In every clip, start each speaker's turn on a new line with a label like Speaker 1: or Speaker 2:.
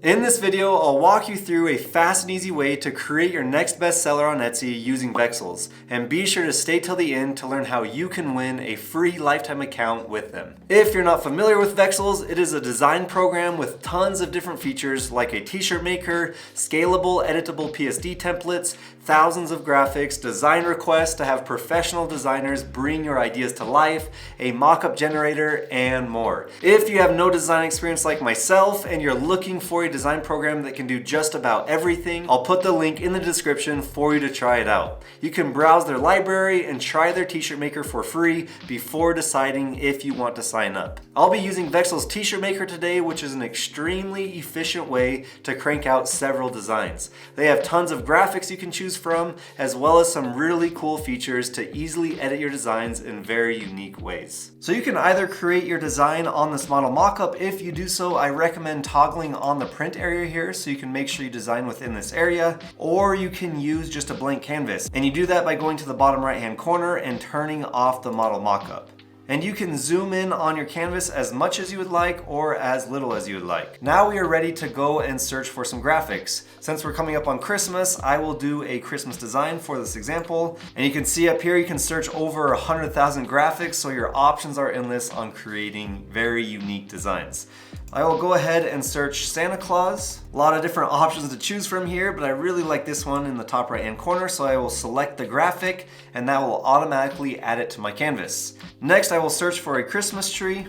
Speaker 1: In this video, I'll walk you through a fast and easy way to create your next bestseller on Etsy using Vexels. And be sure to stay till the end to learn how you can win a free lifetime account with them. If you're not familiar with Vexels, it is a design program with tons of different features like a t-shirt maker, scalable editable PSD templates, thousands of graphics, design requests to have professional designers bring your ideas to life, a mockup generator, and more. If you have no design experience like myself and you're looking for a design program that can do just about everything, I'll put the link in the description for you to try it out. You can browse their library and try their t-shirt maker for free before deciding if you want to sign up. I'll be using Vexels t-shirt maker today, which is an extremely efficient way to crank out several designs. They have tons of graphics you can choose from, as well as some really cool features to easily edit your designs in very unique ways. So you can either create your design on this model mockup. If you do so, I recommend toggling on the print area here so you can make sure you design within this area, or you can use just a blank canvas. And you do that by going to the bottom right hand corner and turning off the model mockup. And you can zoom in on your canvas as much as you would like or as little as you would like. Now we are ready to go and search for some graphics. Since we're coming up on Christmas, I will do a Christmas design for this example. And you can see up here, you can search over 100,000 graphics, so your options are endless on creating very unique designs. I will go ahead and search Santa Claus. A lot of different options to choose from here, but I really like this one in the top right hand corner, so I will select the graphic and that will automatically add it to my canvas. Next, I will search for a Christmas tree.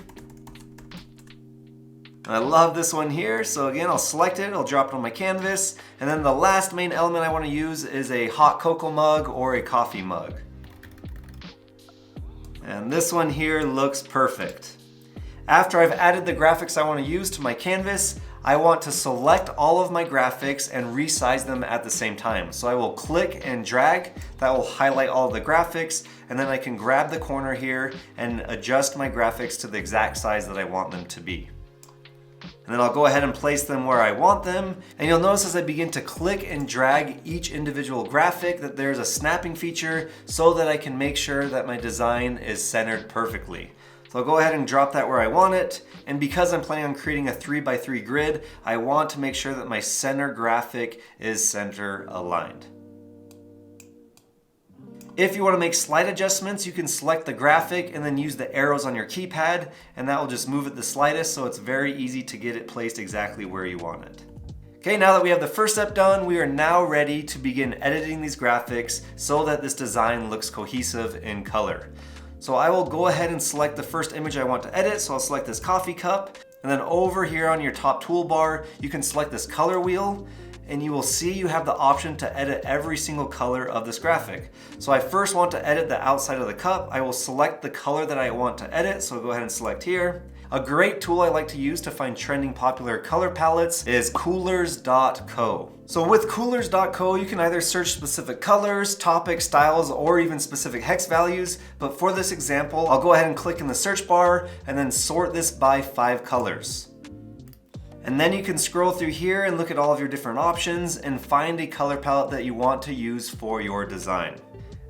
Speaker 1: I love this one here, so again, I'll select it, I'll drop it on my canvas, and then the last main element I want to use is a hot cocoa mug or a coffee mug. And this one here looks perfect. After I've added the graphics I want to use to my canvas, I want to select all of my graphics and resize them at the same time. So I will click and drag, that will highlight all of the graphics, and then I can grab the corner here and adjust my graphics to the exact size that I want them to be. And then I'll go ahead and place them where I want them. And you'll notice as I begin to click and drag each individual graphic that there's a snapping feature so that I can make sure that my design is centered perfectly. So I'll go ahead and drop that where I want it. And because I'm planning on creating a 3x3 grid, I want to make sure that my center graphic is center aligned. If you want to make slight adjustments, you can select the graphic and then use the arrows on your keypad, and that will just move it the slightest, so it's very easy to get it placed exactly where you want it. Okay, now that we have the first step done, we are now ready to begin editing these graphics so that this design looks cohesive in color. So I will go ahead and select the first image I want to edit. So I'll select this coffee cup, and then over here on your top toolbar, you can select this color wheel, and you will see you have the option to edit every single color of this graphic. So I first want to edit the outside of the cup. I will select the color that I want to edit, so I'll go ahead and select here. A great tool I like to use to find trending popular color palettes is coolers.co. So with coolers.co, you can either search specific colors, topics, styles, or even specific hex values. But for this example, I'll go ahead and click in the search bar and then sort this by 5 colors. And then you can scroll through here and look at all of your different options and find a color palette that you want to use for your design.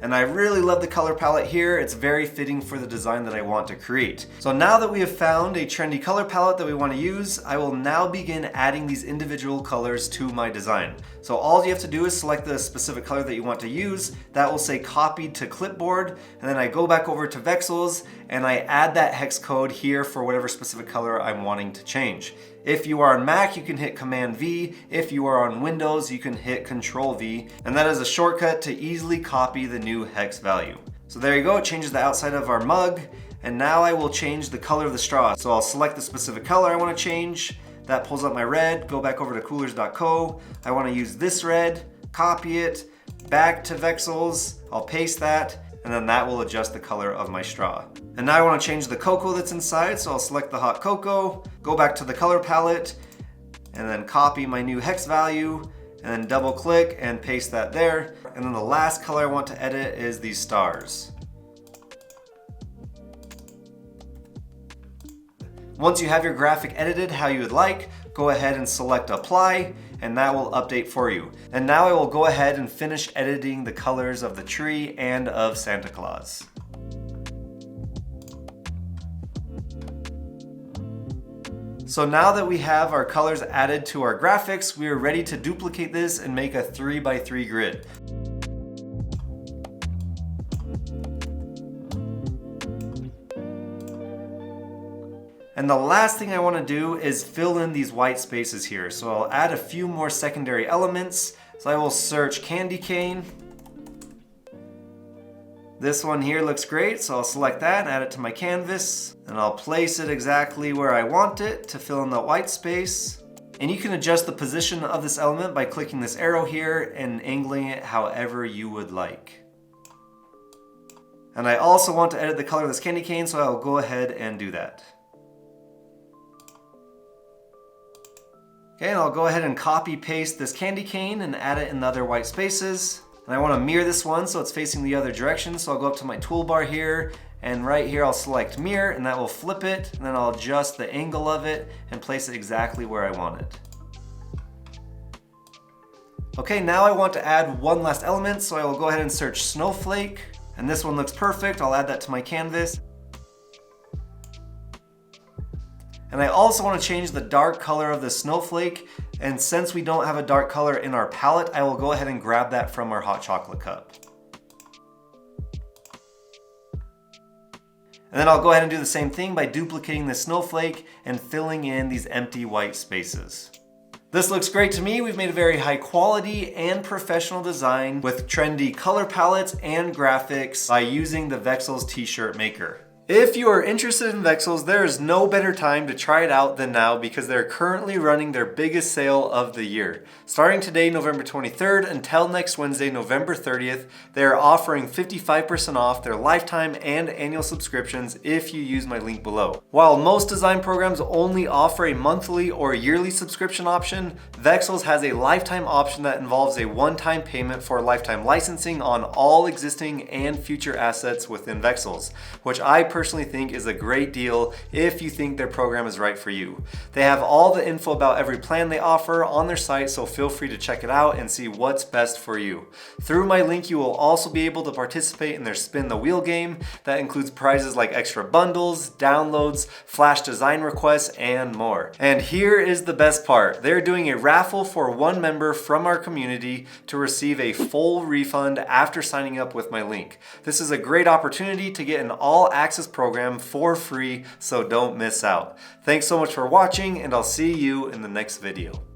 Speaker 1: And I really love the color palette here. It's very fitting for the design that I want to create. So now that we have found a trendy color palette that we want to use, I will now begin adding these individual colors to my design. So all you have to do is select the specific color that you want to use. That will say copied to clipboard. And then I go back over to Vexels and I add that hex code here for whatever specific color I'm wanting to change. If you are on Mac, you can hit Command V. If you are on Windows, you can hit Control V. And that is a shortcut to easily copy the new hex value. So there you go, it changes the outside of our mug. And now I will change the color of the straw. So I'll select the specific color I want to change. That pulls up my red, go back over to coolers.co. I want to use this red, copy it, back to Vexels. I'll paste that, and then that will adjust the color of my straw. And now I want to change the cocoa that's inside, so I'll select the hot cocoa, go back to the color palette, and then copy my new hex value, and then double click and paste that there. And then the last color I want to edit is these stars. Once you have your graphic edited how you would like, go ahead and select apply, and that will update for you. And now I will go ahead and finish editing the colors of the tree and of Santa Claus. So now that we have our colors added to our graphics, we are ready to duplicate this and make a 3x3 grid. And the last thing I want to do is fill in these white spaces here. So I'll add a few more secondary elements. So I will search candy cane. This one here looks great, so I'll select that and add it to my canvas. And I'll place it exactly where I want it to fill in the white space. And you can adjust the position of this element by clicking this arrow here and angling it however you would like. And I also want to edit the color of this candy cane, so I'll go ahead and do that. Okay, and I'll go ahead and copy paste this candy cane and add it in the other white spaces. And I want to mirror this one so it's facing the other direction. So I'll go up to my toolbar here, and right here I'll select mirror, and that will flip it. And then I'll adjust the angle of it and place it exactly where I want it. Okay, now I want to add one last element, so I will go ahead and search snowflake. And this one looks perfect. I'll add that to my canvas. And I also want to change the dark color of the snowflake, and since we don't have a dark color in our palette, I will go ahead and grab that from our hot chocolate cup. And then I'll go ahead and do the same thing by duplicating the snowflake and filling in these empty white spaces. This looks great to me. We've made a very high quality and professional design with trendy color palettes and graphics by using the Vexels TShirt Maker. If you are interested in Vexels, there is no better time to try it out than now because they're currently running their biggest sale of the year. Starting today, November 23rd, until next Wednesday, November 30th, they are offering 55% off their lifetime and annual subscriptions if you use my link below. While most design programs only offer a monthly or yearly subscription option, Vexels has a lifetime option that involves a one-time payment for lifetime licensing on all existing and future assets within Vexels, which I personally think is a great deal if you think their program is right for you. They have all the info about every plan they offer on their site, so feel free to check it out and see what's best for you. Through my link, you will also be able to participate in their spin the wheel game that includes prizes like extra bundles, downloads, flash design requests, and more. And here is the best part. They're doing a raffle for one member from our community to receive a full refund after signing up with my link. This is a great opportunity to get an all-access program for free, so don't miss out. Thanks so much for watching, and I'll see you in the next video.